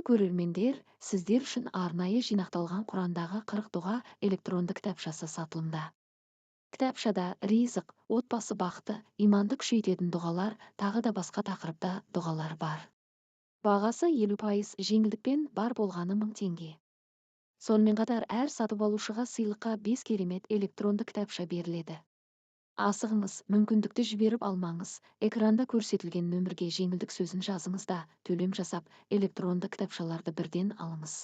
көрермендер, сіздер үшін арнайы жинақталған Құрандағы 40 дұға электронды кітапшасы сатылымда. Кітапшада ризық, отбасы бақыты, иманды күшейтетін дұғалар, тағы да басқа тақырыпта дұғалар бар. Бағасы 50% жеңілдікпен бар болғаны 1000 теңге. Сонымен қатар әр сатып алушыға сыйлыққа 5 керемет электронды кітапша беріледі. Асығыңыз, мүмкіндікті жіберіп алмаңыз. Экранда көрсетілген нөмірге жеңілдік сөзін жазыңыз да төлем жасап, электронды кітапшаларды бірден алыңыз.